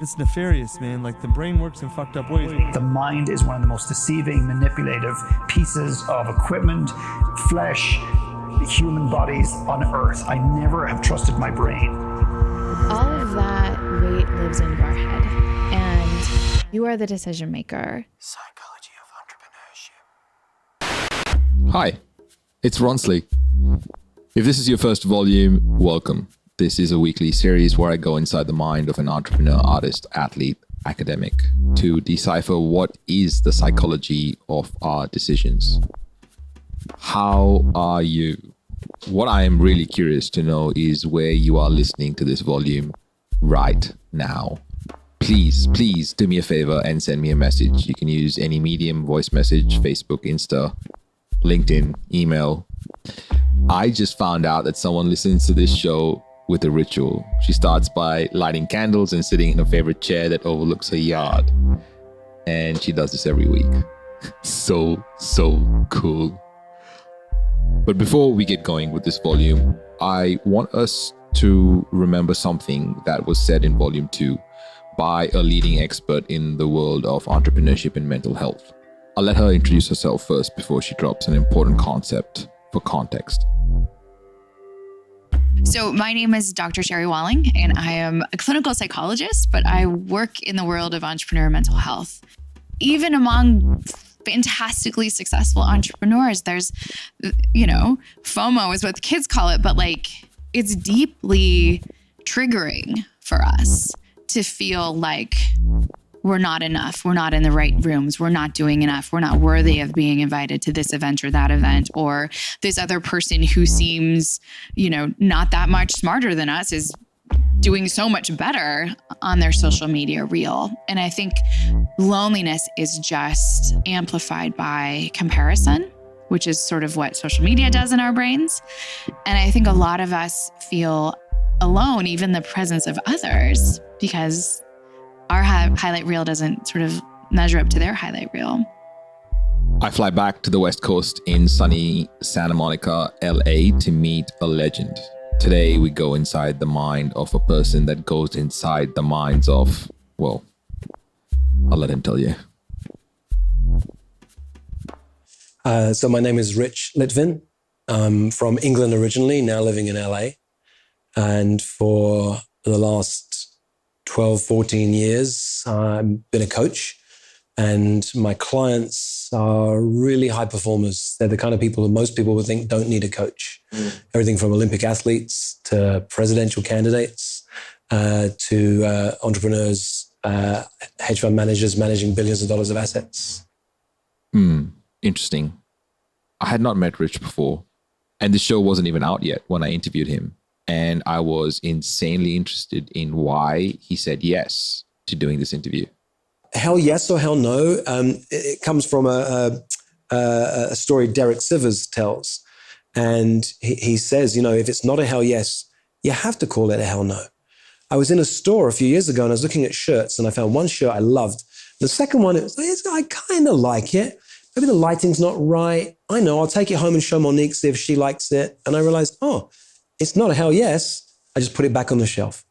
It's nefarious, man. Like, the brain works in fucked up ways. The mind is one of the most deceiving, manipulative pieces of equipment, flesh, human bodies on earth. I never have trusted my brain. All of that weight lives in your head, and you are the decision maker. Psychology of Entrepreneurship. Hi, it's Ronsley. If this is your first volume, welcome. This is a weekly series where I go inside the mind of an entrepreneur, artist, athlete, academic to decipher what is the psychology of our decisions. How are you? What I am really curious to know is where you are listening to this volume right now. Please do me a favor and send me a message. You can use any medium, voice message, Facebook, Insta, LinkedIn, email. I just found out that someone listens to this show with a ritual. She starts by lighting candles and sitting in her favorite chair that overlooks her yard. And she does this every week. So cool. But before we get going with this volume, I want us to remember something that was said in volume 2 by a leading expert in the world of entrepreneurship and mental health. I'll let her introduce herself first before she drops an important concept for context. So my name is Dr. Sherry Walling, and I am a clinical psychologist, but I work in the world of entrepreneur mental health. Even among fantastically successful entrepreneurs, there's, FOMO is what the kids call it, but it's deeply triggering for us to feel like we're not enough. We're not in the right rooms. We're not doing enough. We're not worthy of being invited to this event or that event. Or this other person who seems, not that much smarter than us is doing so much better on their social media reel. And I think loneliness is just amplified by comparison, which is sort of what social media does in our brains. And I think a lot of us feel alone, even in the presence of others, because our highlight reel doesn't sort of measure up to their highlight reel. I fly back to the West Coast in sunny Santa Monica, LA to meet a legend. Today, we go inside the mind of a person that goes inside the minds of, well, I'll let him tell you. So my name is Rich Litvin. I'm from England originally, now living in LA. And for the last 12, 14 years, I've been a coach, and my clients are really high performers. They're the kind of people that most people would think don't need a coach. Everything from Olympic athletes to presidential candidates to entrepreneurs, hedge fund managers managing billions of dollars of assets. Interesting. I had not met Rich before, and the show wasn't even out yet when I interviewed him. And I was insanely interested in why he said yes to doing this interview. Hell yes or hell no. It comes from a story Derek Sivers tells. And he says, if it's not a hell yes, you have to call it a hell no. I was in a store a few years ago and I was looking at shirts and I found one shirt I loved. The second one, I kind of like it. Maybe the lighting's not right. I know, I'll take it home and show Monique, see if she likes it. And I realized, it's not a hell yes. I just put it back on the shelf.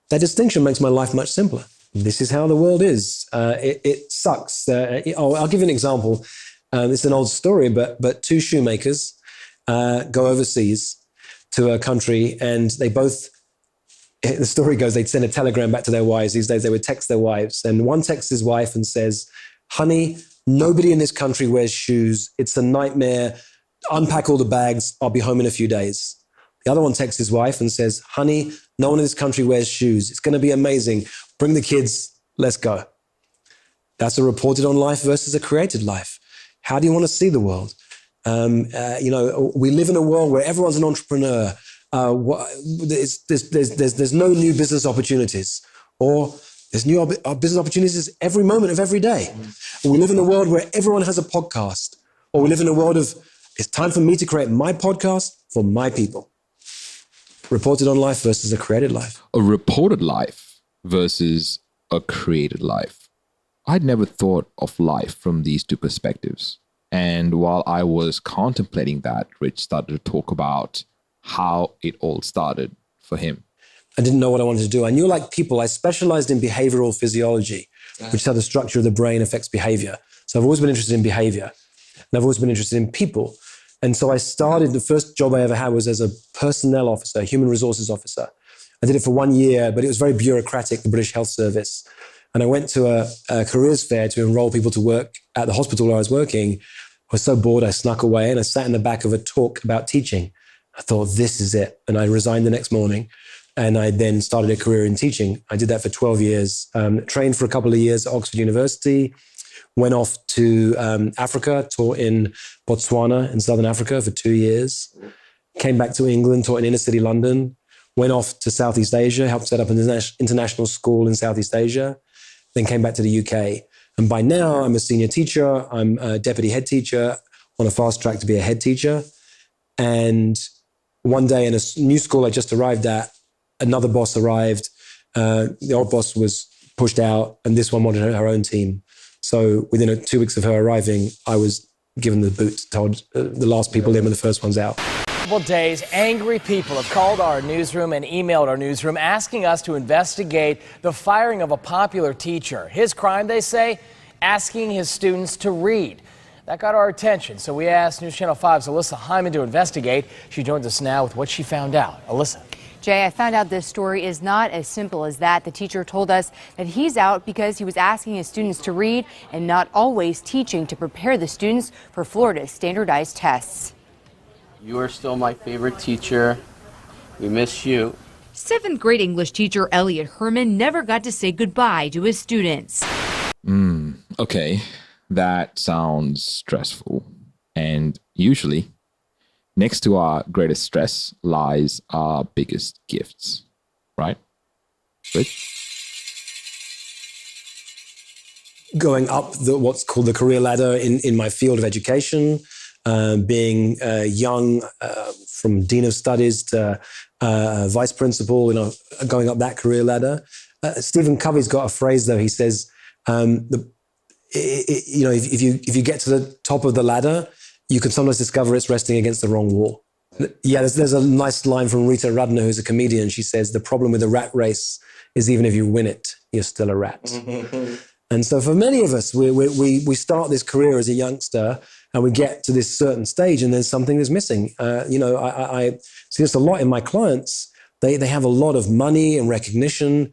That distinction makes my life much simpler. This is how the world is. It sucks. I'll give you an example. It's an old story, but two shoemakers go overseas to a country, and they both, the story goes, they'd send a telegram back to their wives. These days they would text their wives. And one texts his wife and says, "Honey, nobody in this country wears shoes. It's a nightmare. Unpack all the bags. I'll be home in a few days." The other one texts his wife and says, "Honey, no one in this country wears shoes. It's going to be amazing. Bring the kids. Let's go." That's a reported on life versus a created life. How do you want to see the world? We live in a world where everyone's an entrepreneur. There's no new business opportunities, or there's new business opportunities every moment of every day. We live in a world where everyone has a podcast, or we live in a world of, it's time for me to create my podcast for my people. Reported on life versus a created life. A reported life versus a created life. I'd never thought of life from these two perspectives. And while I was contemplating that, Rich started to talk about how it all started for him. I didn't know what I wanted to do. I knew, like people, I specialized in behavioral physiology, which is how the structure of the brain affects behavior. So I've always been interested in behavior, and I've always been interested in people. And so I started, the first job I ever had was as a personnel officer, human resources officer. I did it for 1 year, but it was very bureaucratic, the British Health Service. And I went to a careers fair to enroll people to work at the hospital where I was working. I was so bored, I snuck away and I sat in the back of a talk about teaching. I thought, this is it. And I resigned the next morning. And I then started a career in teaching. I did that for 12 years, trained for a couple of years at Oxford University, went off to Africa, taught in Botswana in Southern Africa for 2 years, came back to England, taught in inner city London, went off to Southeast Asia, helped set up an international school in Southeast Asia, then came back to the UK. And by now I'm a senior teacher, I'm a deputy head teacher on a fast track to be a head teacher. And one day in a new school I just arrived at, another boss arrived. The old boss was pushed out and this one wanted her own team. So within 2 weeks of her arriving, I was given the boot, told the last people in when the first one's out. Couple days, angry people have called our newsroom and emailed our newsroom asking us to investigate the firing of a popular teacher. His crime, they say, asking his students to read. That got our attention, so we asked News Channel 5's Alyssa Hyman to investigate. She joins us now with what she found out. Alyssa. Jay, I found out this story is not as simple as that. The teacher told us that he's out because he was asking his students to read and not always teaching to prepare the students for Florida's standardized tests. You are still my favorite teacher. We miss you. 7th grade English teacher Elliot Herman never got to say goodbye to his students. Okay, that sounds stressful. And usually, next to our greatest stress lies our biggest gifts, right? Rich? Going up what's called the career ladder in my field of education, being young, from Dean of Studies to Vice Principal, going up that career ladder. Stephen Covey's got a phrase though. He says, if you get to the top of the ladder, you can sometimes discover it's resting against the wrong wall. Yeah, there's a nice line from Rita Rudner, who's a comedian. She says, the problem with the rat race is even if you win it, you're still a rat. And so for many of us, we start this career as a youngster and we get to this certain stage and there's something that's missing. I see this a lot in my clients. They have a lot of money and recognition.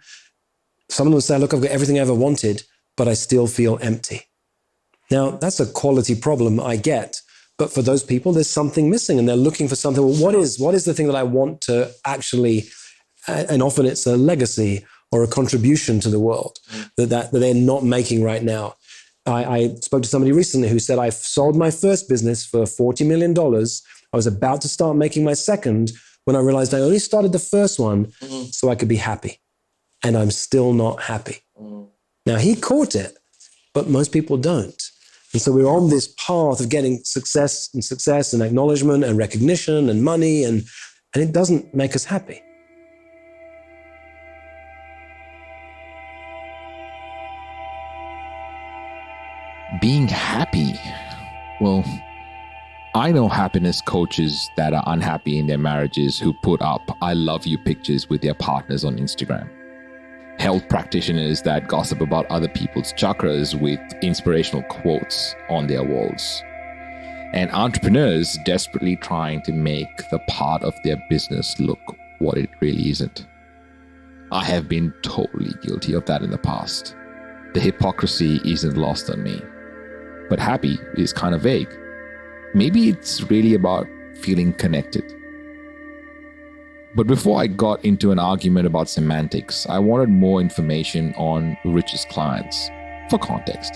Some of them say, look, I've got everything I ever wanted, but I still feel empty. Now, that's a quality problem, I get. But for those people, there's something missing and they're looking for something. Well, what is the thing that I want to actually, and often it's a legacy or a contribution to the world that they're not making right now. I spoke to somebody recently who said, I sold my first business for $40 million. I was about to start making my second when I realized I only started the first one so I could be happy. And I'm still not happy. Now, he caught it, but most people don't. And so we're on this path of getting success and acknowledgement and recognition and money, and it doesn't make us happy. Being happy. Well, I know happiness coaches that are unhappy in their marriages who put up I love you pictures with their partners on Instagram. Health practitioners that gossip about other people's chakras with inspirational quotes on their walls. And entrepreneurs desperately trying to make the part of their business look what it really isn't. I have been totally guilty of that in the past. The hypocrisy isn't lost on me. But happy is kind of vague. Maybe it's really about feeling connected. But before I got into an argument about semantics, I wanted more information on Rich's clients for context.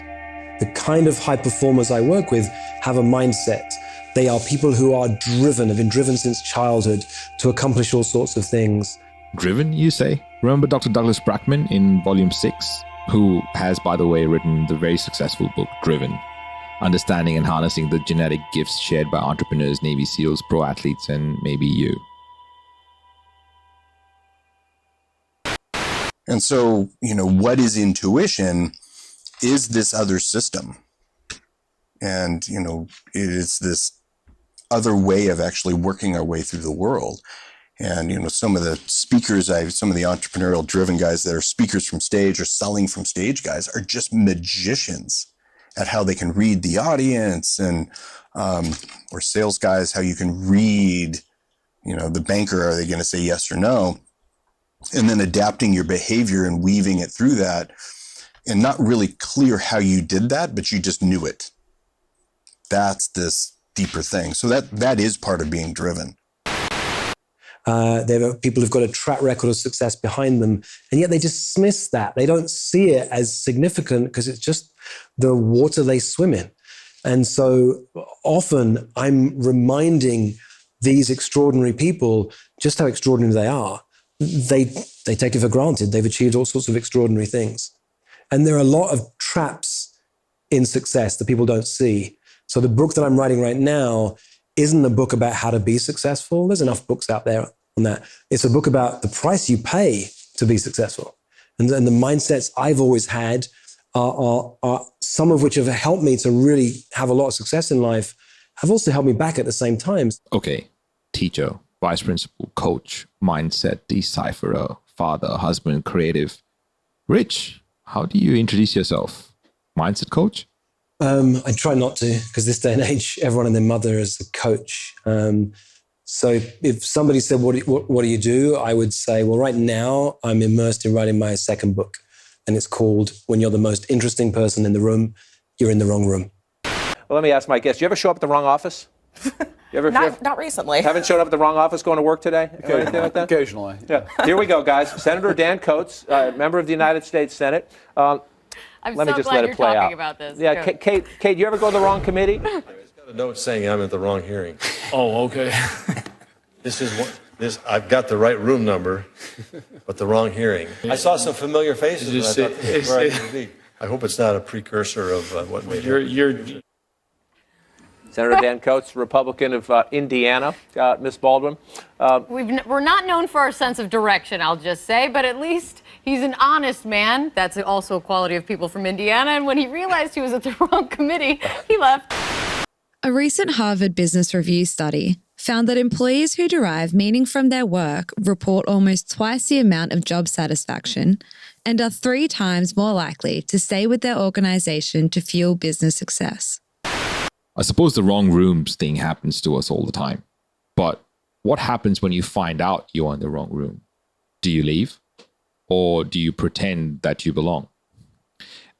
The kind of high performers I work with have a mindset. They are people who are driven, have been driven since childhood to accomplish all sorts of things. Driven, you say? Remember Dr. Douglas Brackman in Volume 6, who has, by the way, written the very successful book, Driven, Understanding and Harnessing the Genetic Gifts Shared by Entrepreneurs, Navy SEALs, Pro Athletes, and maybe you. And so, what is intuition is this other system. And, it is this other way of actually working our way through the world. And, some of the speakers, some of the entrepreneurial driven guys that are speakers from stage or selling from stage guys are just magicians at how they can read the audience, and, or sales guys, how you can read, the banker, are they going to say yes or no? And then adapting your behavior and weaving it through that, and not really clear how you did that, but you just knew it. That's this deeper thing. So that is part of being driven. There are people who've got a track record of success behind them, and yet they dismiss that. They don't see it as significant because it's just the water they swim in. And so often I'm reminding these extraordinary people just how extraordinary they are. They take it for granted. They've achieved all sorts of extraordinary things. And there are a lot of traps in success that people don't see. So the book that I'm writing right now isn't a book about how to be successful. There's enough books out there on that. It's a book about the price you pay to be successful. And the mindsets I've always had are some of which have helped me to really have a lot of success in life, have also helped me back at the same time. Okay, teacher, vice principal, coach, mindset, decipherer, father, husband, creative. Rich, how do you introduce yourself? Mindset coach? I try not to, because this day and age, everyone and their mother is a coach. So if somebody said, what do you do? I would say, well, right now I'm immersed in writing my second book. And it's called When You're the Most Interesting Person in the Room, You're in the Wrong Room. Well, let me ask my guest, do you ever show up at the wrong office? Not recently. Haven't showed up at the wrong office going to work today? Or anything like that? Occasionally. Yeah. Here we go, guys. Senator Dan Coates, member of the United States Senate. I'm Let me so just glad let it you're play talking out. about this. Yeah, Kate, you ever go to the wrong committee? There's got a note saying I'm at the wrong hearing. Oh, okay. I've got the right room number, but the wrong hearing. I saw some familiar faces, and I thought this is where I need to be. I hope it's not a precursor of what may happen. Senator Dan Coates, Republican of Indiana. Ms. Baldwin. We're not known for our sense of direction, I'll just say, but at least he's an honest man. That's also a quality of people from Indiana. And when he realized he was at the wrong committee, he left. A recent Harvard Business Review study found that employees who derive meaning from their work report almost twice the amount of job satisfaction and are 3 times more likely to stay with their organization to fuel business success. I suppose the wrong rooms thing happens to us all the time. But what happens when you find out you're in the wrong room? Do you leave? Or do you pretend that you belong?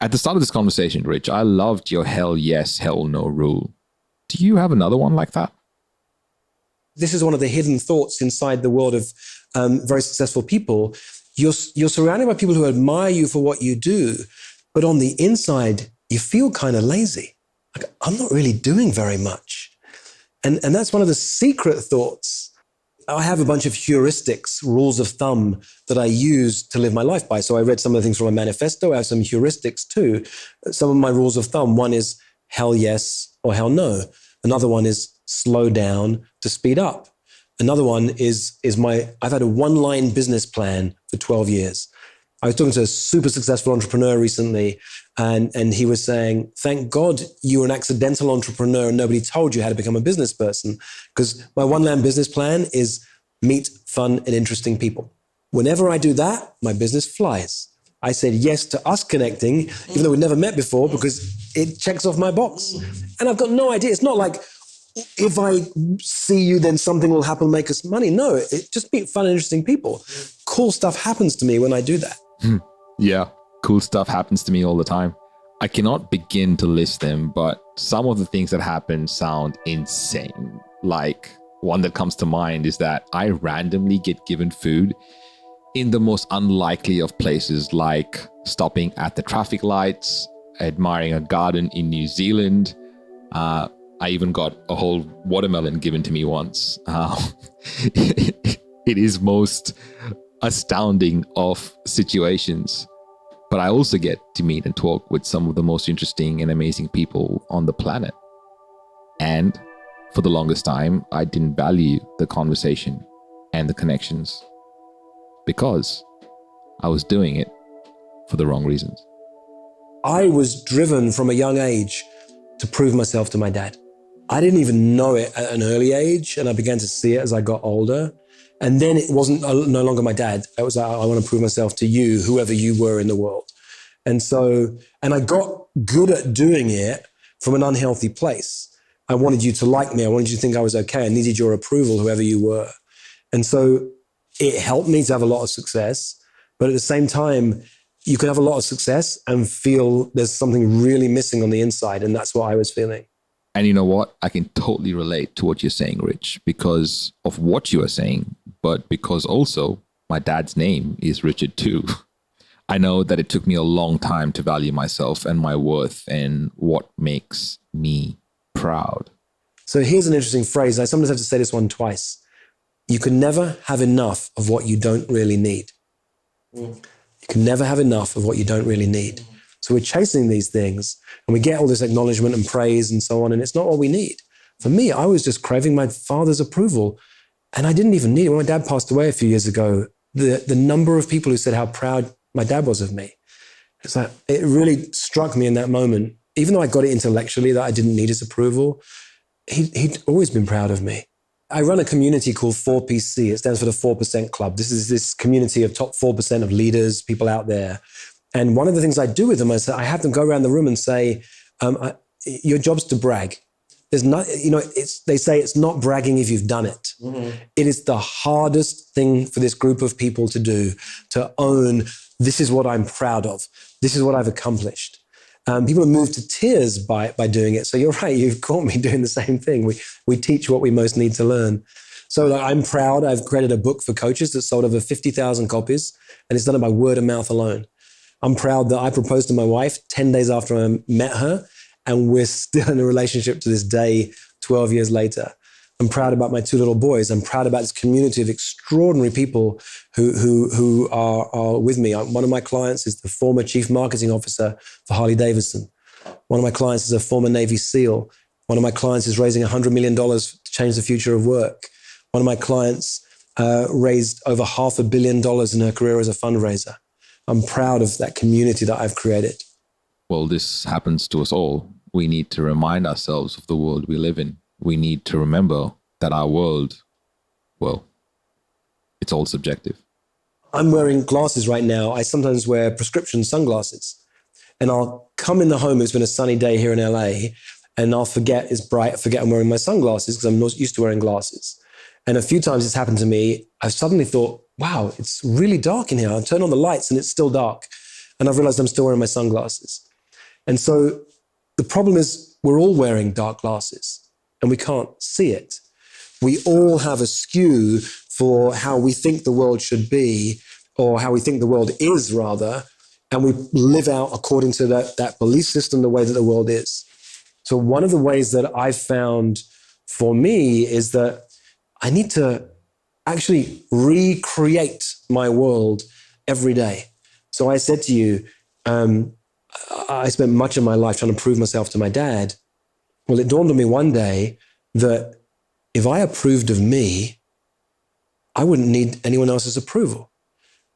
At the start of this conversation, Rich, I loved your hell yes, hell no rule. Do you have another one like that? This is one of the hidden thoughts inside the world of very successful people. You're surrounded by people who admire you for what you do, but on the inside, you feel kind of lazy. Like, I'm not really doing very much. And that's one of the secret thoughts. I have a bunch of heuristics, rules of thumb that I use to live my life by. So I read some of the things from my manifesto. I have some heuristics too. Some of my rules of thumb, one is hell yes or hell no. Another one is slow down to speed up. Another one is I've had a one-line business plan for 12 years. I was talking to a super successful entrepreneur recently, and he was saying, thank God you were an accidental entrepreneur and nobody told you how to become a business person, because my one-line business plan is meet fun and interesting people. Whenever I do that, my business flies. I said yes to us connecting, even though we'd never met before, because it checks off my box. And I've got no idea. It's not like if I see you, then something will happen, make us money. No, it just meet fun and interesting people. Cool stuff happens to me when I do that. Yeah, cool stuff happens to me all the time. I cannot begin to list them, but some of the things that happen sound insane. Like, one that comes to mind is that I randomly get given food in the most unlikely of places, like stopping at the traffic lights, admiring a garden in New Zealand. I even got a whole watermelon given to me once. It is most astounding of situations. But I also get to meet and talk with some of the most interesting and amazing people on the planet. And for the longest time, I didn't value the conversation and the connections because I was doing it for the wrong reasons. I was driven from a young age to prove myself to my dad. I didn't even know it at an early age, and I began to see it as I got older. And then it wasn't no longer my dad. It was like, I want to prove myself to you, whoever you were in the world. And I got good at doing it from an unhealthy place. I wanted you to like me. I wanted you to think I was okay. I needed your approval, whoever you were. And so it helped me to have a lot of success. But at the same time, you can have a lot of success and feel there's something really missing on the inside. And that's what I was feeling. And you know what? I can totally relate to what you're saying, Rich, because of what you are saying, but because also my dad's name is Richard too. I know that it took me a long time to value myself and my worth and what makes me proud. So here's an interesting phrase. I sometimes have to say this one twice. You can never have enough of what you don't really need. You can never have enough of what you don't really need. So we're chasing these things and we get all this acknowledgement and praise and so on, and it's not what we need. For me, I was just craving my father's approval and I didn't even need it. When my dad passed away a few years ago, the number of people who said how proud my dad was of me, it's like, it really struck me in that moment. Even though I got it intellectually that I didn't need his approval, he'd always been proud of me. I run a community called 4PC. It stands for the 4% Club. This is this community of top 4% of leaders, people out there. And one of the things I do with them is I have them go around the room and say, your job's to brag. There's not, they say it's not bragging if you've done it. Mm-hmm. It is the hardest thing for this group of people to do, to own, this is what I'm proud of. This is what I've accomplished. People are moved to tears by doing it. So you're right, you've caught me doing the same thing. We teach what we most need to learn. So I'm proud. I've created a book for coaches that sold over 50,000 copies, and it's done it by word of mouth alone. I'm proud that I proposed to my wife 10 days after I met her, and we're still in a relationship to this day, 12 years later. I'm proud about my two little boys. I'm proud about this community of extraordinary people who are with me. One of my clients is the former chief marketing officer for Harley-Davidson. One of my clients is a former Navy SEAL. One of my clients is raising $100 million to change the future of work. One of my clients raised over $500 million in her career as a fundraiser. I'm proud of that community that I've created. Well, this happens to us all. We need to remind ourselves of the world we live in. We need to remember that our world, well, it's all subjective. I'm wearing glasses right now. I sometimes wear prescription sunglasses. And I'll come in the home, it's been a sunny day here in LA, and I'll forget it's bright, I forget I'm wearing my sunglasses because I'm not used to wearing glasses. And a few times it's happened to me, I've suddenly thought, wow, it's really dark in here. I'll turn on the lights and it's still dark. And I've realized I'm still wearing my sunglasses. And so the problem is we're all wearing dark glasses and we can't see it. We all have a skew for how we think the world should be, or how we think the world is rather, and we live out according to that belief system, the way that the world is. So one of the ways that I've found for me is that I need to actually recreate my world every day. So I said to you, I spent much of my life trying to prove myself to my dad. Well, it dawned on me one day that if I approved of me, I wouldn't need anyone else's approval.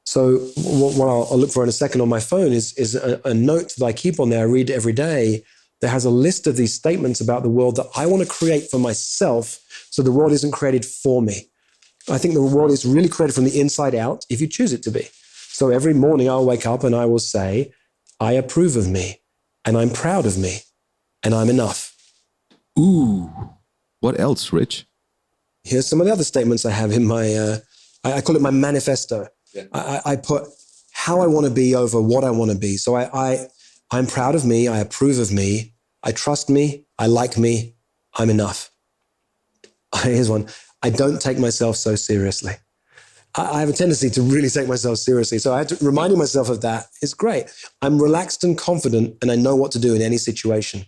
So what I'll look for in a second on my phone is a note that I keep on there. I read every day that has a list of these statements about the world that I want to create for myself, so the world isn't created for me. I think the world is really created from the inside out if you choose it to be. So every morning I'll wake up and I will say, I approve of me, and I'm proud of me, and I'm enough. Ooh, what else, Rich? Here's some of the other statements I have in my, I call it my manifesto. Yeah. I put how I want to be over what I want to be. So I'm proud of me, I approve of me, I trust me, I like me, I'm enough. Here's one. I don't take myself so seriously. I have a tendency to really take myself seriously. So I had to reminding myself of that. It's great. I'm relaxed and confident, and I know what to do in any situation.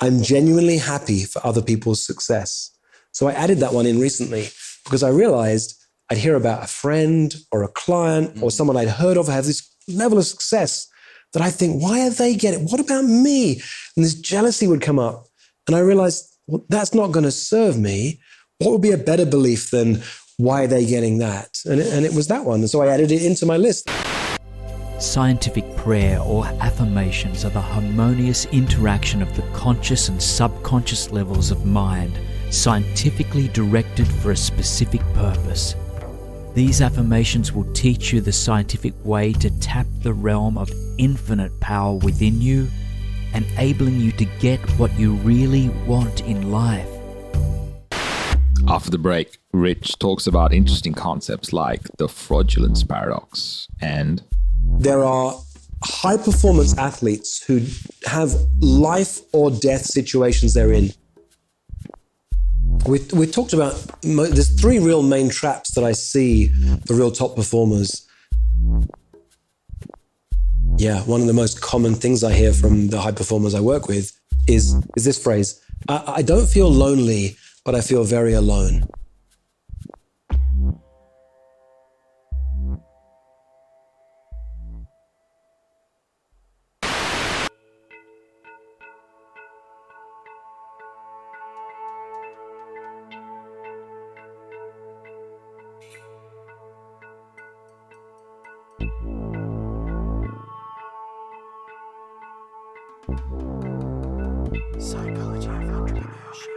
I'm genuinely happy for other people's success. So I added that one in recently because I realized I'd hear about a friend or a client or someone I'd heard of have this level of success that I think, why are they getting it? What about me? And this jealousy would come up. And I realized, well, that's not going to serve me. What would be a better belief than why are they getting that? And it was that one. And so I added it into my list. Scientific prayer or affirmations are the harmonious interaction of the conscious and subconscious levels of mind scientifically directed for a specific purpose. These affirmations will teach you the scientific way to tap the realm of infinite power within you, enabling you to get what you really want in life. After the break, Rich talks about interesting concepts like the fraudulence paradox and there are high-performance athletes who have life or death situations they're in. We talked about, there's three real main traps that I see for real top performers. Yeah, one of the most common things I hear from the high performers I work with is this phrase: I don't feel lonely, but I feel very alone. Psychology of Entrepreneurship.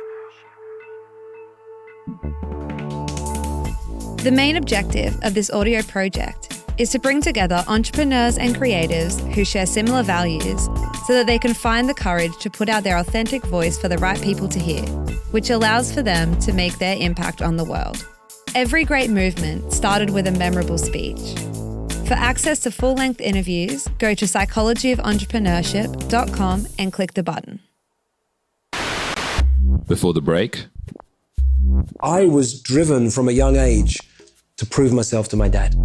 The main objective of this audio project is to bring together entrepreneurs and creatives who share similar values so that they can find the courage to put out their authentic voice for the right people to hear, which allows for them to make their impact on the world. Every great movement started with a memorable speech. For access to full-length interviews, go to psychologyofontrepreneurship.com and click the button. before the break. I was driven from a young age to prove myself to my dad.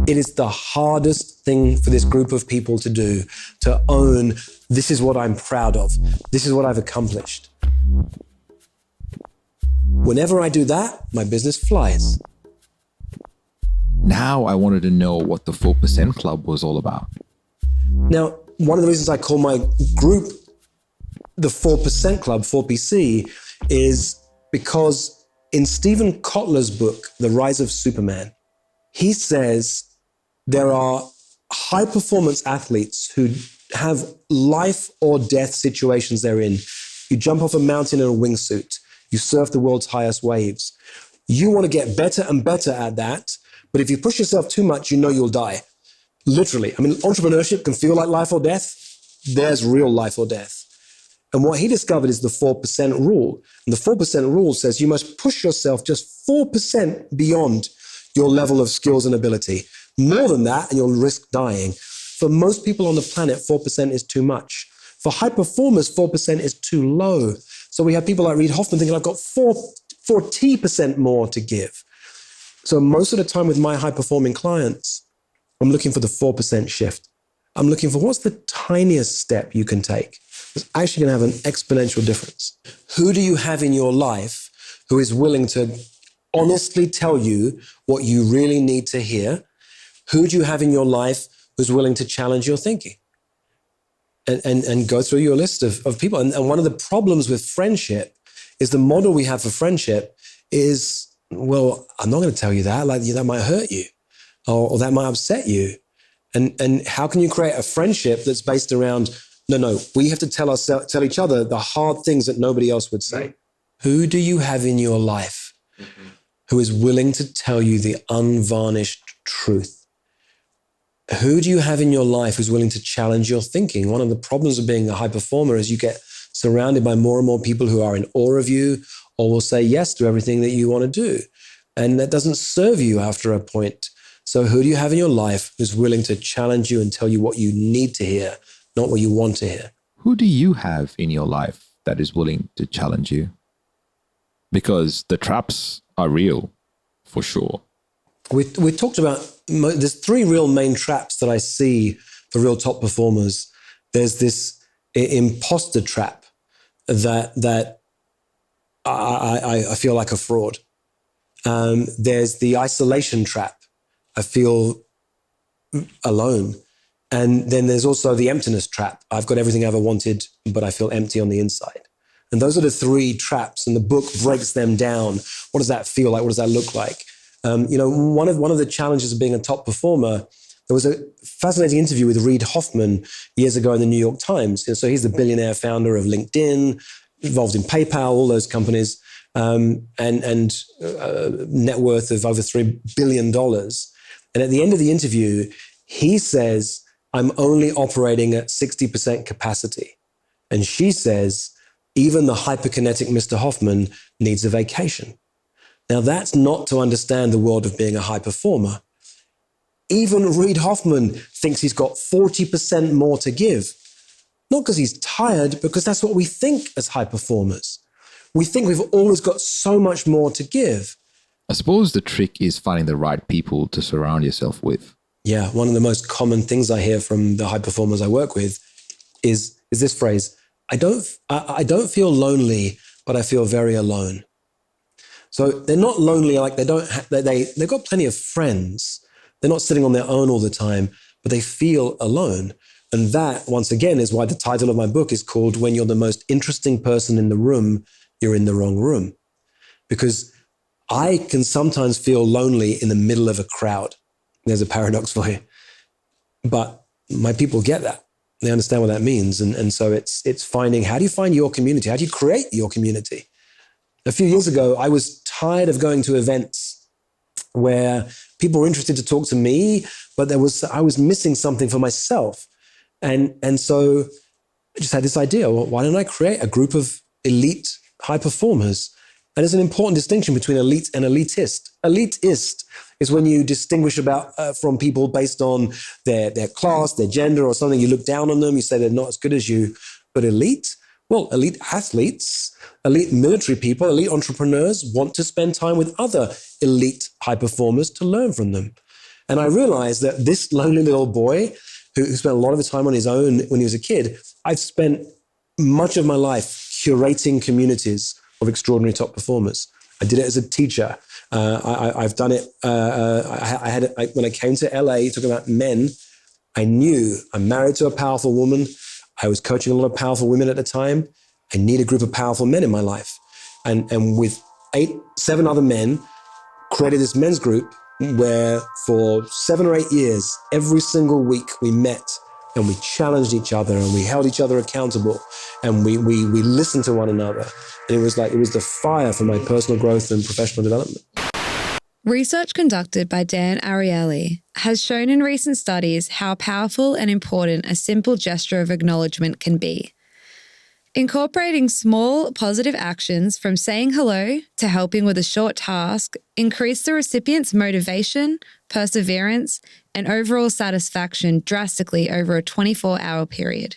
It is the hardest thing for this group of people to do, to own, this is what I'm proud of. This is what I've accomplished. Whenever I do that, my business flies. Now I wanted to know what the 4% Club was all about. Now, one of the reasons I call my group the 4% Club, 4PC, is because in Stephen Kotler's book, The Rise of Superman, he says there are high-performance athletes who have life or death situations they're in. You jump off a mountain in a wingsuit. You surf the world's highest waves. You want to get better and better at that, but if you push yourself too much, you know you'll die. Literally. I mean, entrepreneurship can feel like life or death. There's real life or death. And what he discovered is the 4% rule. And the 4% rule says you must push yourself just 4% beyond your level of skills and ability. More than that, and you'll risk dying. For most people on the planet, 4% is too much. For high performers, 4% is too low. So we have people like Reid Hoffman thinking, I've got 40% more to give. So most of the time with my high-performing clients, I'm looking for the 4% shift. I'm looking for what's the tiniest step you can take that's actually going to have an exponential difference. Who do you have in your life who is willing to honestly tell you what you really need to hear? Who do you have in your life who's willing to challenge your thinking? And go through your list of people. And one of the problems with friendship is the model we have for friendship is, well, I'm not going to tell you that. Like, that might hurt you, or that might upset you. And how can you create a friendship that's based around, no, we have to tell each other the hard things that nobody else would say. Who do you have in your life who is willing to tell you the unvarnished truth? Who do you have in your life who's willing to challenge your thinking? One of the problems of being a high performer is you get surrounded by more and more people who are in awe of you or will say yes to everything that you want to do. And that doesn't serve you after a point. So who do you have in your life who's willing to challenge you and tell you what you need to hear, not what you want to hear? Who do you have in your life that is willing to challenge you? Because the traps are real, for sure. We talked about, there's three real main traps that I see for real top performers. There's this imposter trap that I feel like a fraud. There's the isolation trap. I feel alone. And then there's also the emptiness trap. I've got everything I ever wanted, but I feel empty on the inside. And those are the three traps, and the book breaks them down. What does that feel like? What does that look like? One of the challenges of being a top performer, there was a fascinating interview with Reid Hoffman years ago in the New York Times. And so he's the billionaire founder of LinkedIn, involved in PayPal, all those companies, and net worth of over $3 billion. And at the end of the interview, he says, I'm only operating at 60% capacity. And she says, even the hyperkinetic Mr. Hoffman needs a vacation. Now, that's not to understand the world of being a high performer. Even Reid Hoffman thinks he's got 40% more to give. Not because he's tired, because that's what we think as high performers. We think we've always got so much more to give. I suppose the trick is finding the right people to surround yourself with. Yeah, one of the most common things I hear from the high performers I work with is this phrase, I don't feel lonely, but I feel very alone. So they're not lonely, like they've got plenty of friends. They're not sitting on their own all the time, but they feel alone. And that, once again, is why the title of my book is called When You're the Most Interesting Person in the Room, You're in the Wrong Room. Because I can sometimes feel lonely in the middle of a crowd. There's a paradox for you. But my people get that. They understand what that means. And so it's finding, how do you find your community? How do you create your community? A few years ago, I was tired of going to events where people were interested to talk to me, but I was missing something for myself. And so I just had this idea, well, why don't I create a group of elite high performers? And there's an important distinction between elite and elitist. Elitist is when you distinguish from people based on their class, their gender, or something. You look down on them, you say they're not as good as you. But elite, well, elite athletes, elite military people, elite entrepreneurs want to spend time with other elite high performers to learn from them. And I realized that this lonely little boy who spent a lot of the time on his own when he was a kid, I've spent much of my life curating communities of extraordinary top performers. I did it as a teacher. I've done it. When I came to LA, talking about men, I knew I'm married to a powerful woman. I was coaching a lot of powerful women at the time. I need a group of powerful men in my life. And with 7 other men, created this men's group where for 7 or 8 years, every single week we met and we challenged each other and we held each other accountable and we listened to one another. And it was the fire for my personal growth and professional development. Research conducted by Dan Ariely has shown in recent studies how powerful and important a simple gesture of acknowledgement can be. Incorporating small positive actions from saying hello to helping with a short task increase the recipient's motivation, perseverance, and overall satisfaction drastically over a 24-hour period.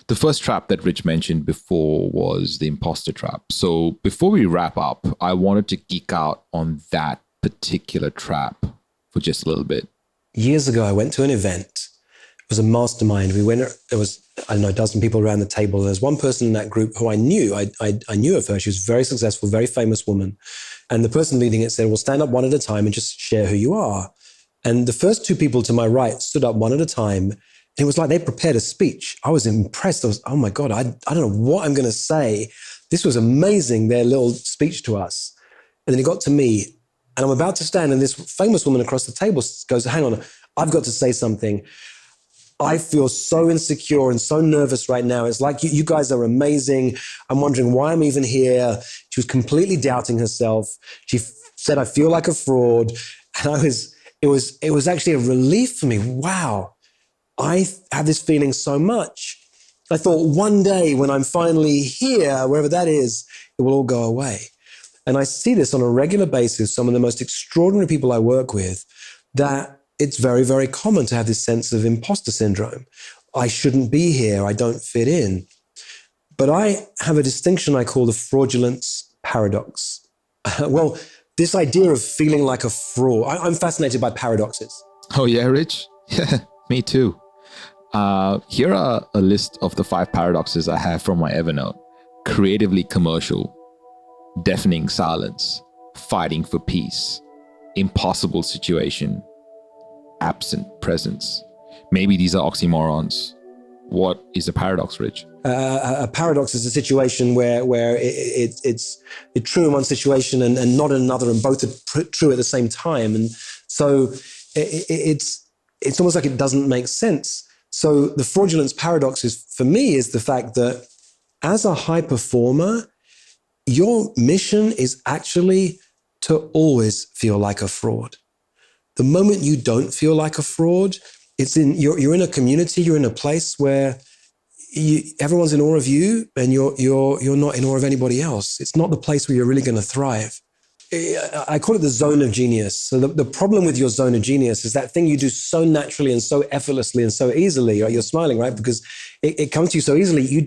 The first trap that Rich mentioned before was the imposter trap. So before we wrap up, I wanted to geek out on that particular trap for just a little bit. Years ago, I went to an event. It was a mastermind. There was, I don't know, a dozen people around the table. And there's one person in that group who I knew. I knew of her. She was a very successful, very famous woman. And the person leading it said, well, stand up one at a time and just share who you are. And the first 2 people to my right stood up one at a time. It was like they prepared a speech. I was impressed. I was, oh my God, I don't know what I'm going to say. This was amazing, their little speech to us. And then it got to me, and I'm about to stand, and this famous woman across the table goes, hang on, I've got to say something. I feel so insecure and so nervous right now. It's like, you guys are amazing. I'm wondering why I'm even here. She was completely doubting herself. She said, I feel like a fraud. And it was actually a relief for me. Wow. I have this feeling so much. I thought one day when I'm finally here, wherever that is, it will all go away. And I see this on a regular basis, some of the most extraordinary people I work with, that it's very, very common to have this sense of imposter syndrome. I shouldn't be here. I don't fit in. But I have a distinction I call the fraudulence paradox. Well, this idea of feeling like a fraud. I'm fascinated by paradoxes. Oh yeah, Rich? Yeah, me too. Here are a list of the 5 paradoxes I have from my Evernote. Creatively commercial, deafening silence, fighting for peace, impossible situation, absent presence. Maybe these are oxymorons. What is a paradox, Rich? A paradox is a situation where it's true in one situation and not in another, and both are true at the same time. And so it's almost like it doesn't make sense. So the fraudulence paradox for me is the fact that as a high performer, your mission is actually to always feel like a fraud. The moment you don't feel like a fraud, you're in a community, you're in a place where everyone's in awe of you, and you're not in awe of anybody else. It's not the place where you're really going to thrive. I call it the zone of genius. So the problem with your zone of genius is that thing you do so naturally and so effortlessly and so easily. Right? You're smiling, right? Because it comes to you so easily. You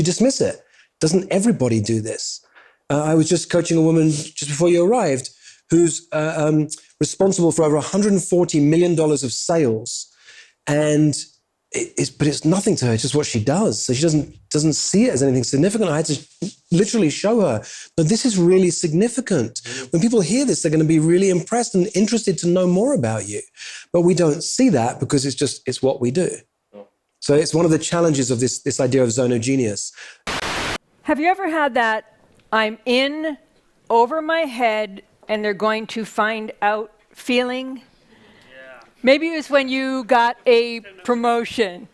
dismiss it. Doesn't everybody do this? I was just coaching a woman just before you arrived who's responsible for over $140 million of sales. And it's nothing to her, it's just what she does. So she doesn't see it as anything significant. I had to literally show her, no, this is really significant. When people hear this, they're going to be really impressed and interested to know more about you. But we don't see that because it's what we do. So it's one of the challenges of this idea of zone of genius. Have you ever had that I'm in over my head and they're going to find out feeling? Maybe it was when you got a promotion,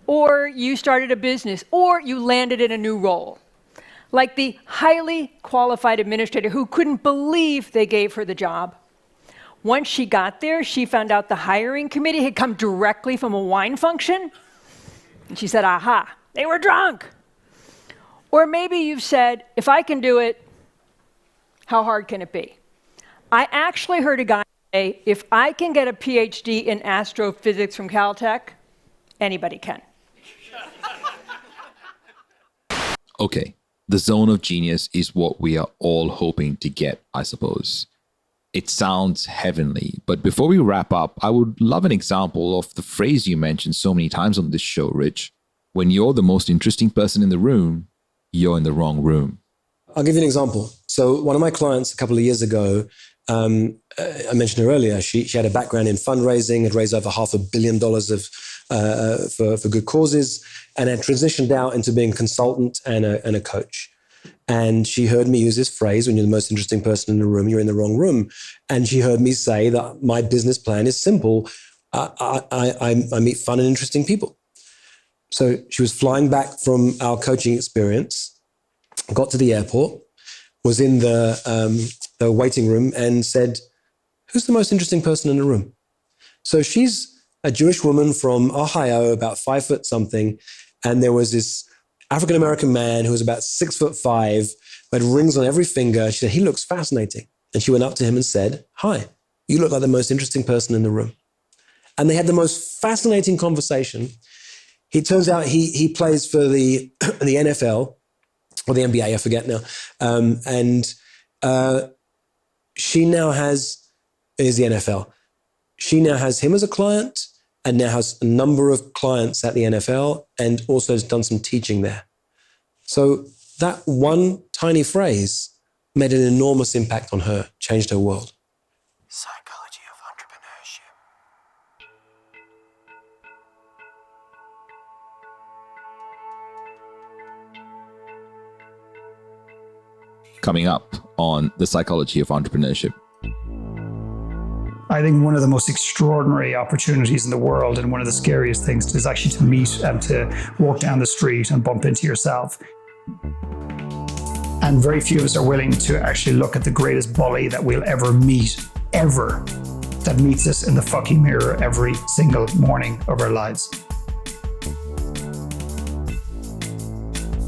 or you started a business, or you landed in a new role. Like the highly qualified administrator who couldn't believe they gave her the job. Once she got there, she found out the hiring committee had come directly from a wine function. And she said, aha, they were drunk. Or maybe you've said, if I can do it, how hard can it be? I actually heard a guy say, if I can get a PhD in astrophysics from Caltech, anybody can. Okay, the zone of genius is what we are all hoping to get, I suppose. It sounds heavenly, but before we wrap up, I would love an example of the phrase you mentioned so many times on this show, Rich. When you're the most interesting person in the room, you're in the wrong room. I'll give you an example. So one of my clients a couple of years ago, I mentioned her earlier, she had a background in fundraising, had raised over $500 million for good causes, and had transitioned out into being a consultant and a coach. And she heard me use this phrase, when you're the most interesting person in the room, you're in the wrong room. And she heard me say that my business plan is simple. I meet fun and interesting people. So she was flying back from our coaching experience, got to the airport, was in the waiting room and said, who's the most interesting person in the room? So she's a Jewish woman from Ohio, about 5 foot something. And there was this African-American man who was about 6'5", who had rings on every finger. She said, he looks fascinating. And she went up to him and said, hi, you look like the most interesting person in the room. And they had the most fascinating conversation. It turns out he plays for the NFL, or the NBA, I forget now. She now is the NFL. She now has him as a client and now has a number of clients at the NFL and also has done some teaching there. So that one tiny phrase made an enormous impact on her, changed her world. Psychology of Entrepreneurship. Coming up on the Psychology of Entrepreneurship. I think one of the most extraordinary opportunities in the world and one of the scariest things is actually to meet and to walk down the street and bump into yourself. And very few of us are willing to actually look at the greatest bully that we'll ever meet, ever, that meets us in the fucking mirror every single morning of our lives.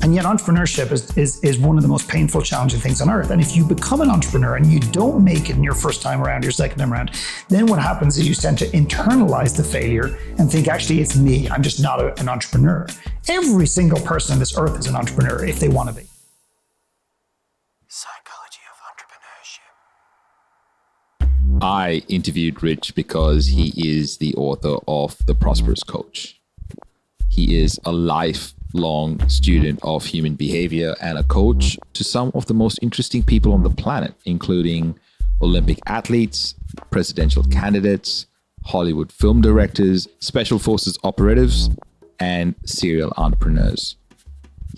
And yet entrepreneurship is one of the most painful, challenging things on earth. And if you become an entrepreneur and you don't make it in your first time around, your second time around, then what happens is you tend to internalize the failure and think, actually, it's me. I'm just not an entrepreneur. Every single person on this earth is an entrepreneur if they want to be. Psychology of Entrepreneurship. I interviewed Rich because he is the author of The Prosperous Coach. He is a lifelong student of human behavior and a coach to some of the most interesting people on the planet, including Olympic athletes, presidential candidates, Hollywood film directors, special forces operatives, and serial entrepreneurs.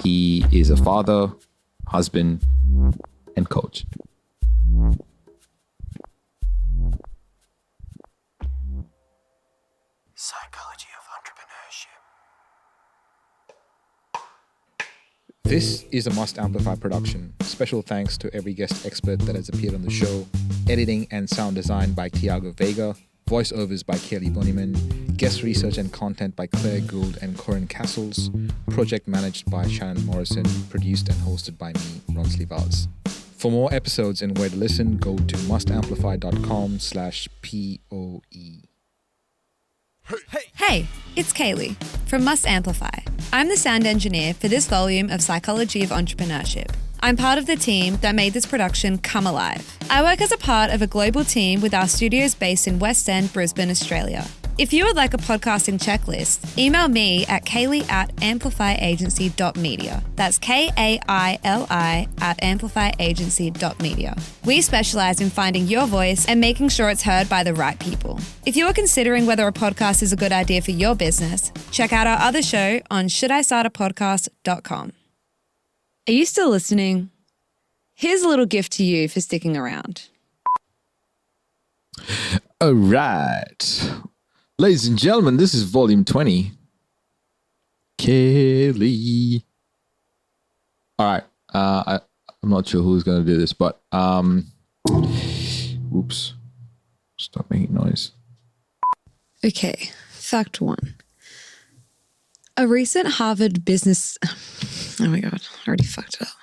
He is a father, husband, and coach. Psychology of Entrepreneurship. This is a Must Amplify production. Special thanks to every guest expert that has appeared on the show. Editing and sound design by Tiago Vega. Voiceovers by Kelly Boniman. Guest research and content by Claire Gould and Corinne Castles. Project managed by Shannon Morrison. Produced and hosted by me, Ronsley Vaz. For more episodes and where to listen, go to mustamplify.com/POE. Hey, it's Kaylee from Must Amplify. I'm the sound engineer for this volume of Psychology of Entrepreneurship. I'm part of the team that made this production come alive. I work as a part of a global team with our studios based in West End, Brisbane, Australia. If you would like a podcasting checklist, email me at kaylee@amplifyagency.media. That's KAILI@amplifyagency.media. We specialize in finding your voice and making sure it's heard by the right people. If you are considering whether a podcast is a good idea for your business, check out our other show on shouldistartapodcast.com. Are you still listening? Here's a little gift to you for sticking around. All right. Ladies and gentlemen, this is volume 20. Kelly. All right. I'm not sure who's going to do this, but oops. Stop making noise. Okay, fact 1. A recent Harvard business... Oh my God, I already fucked it up.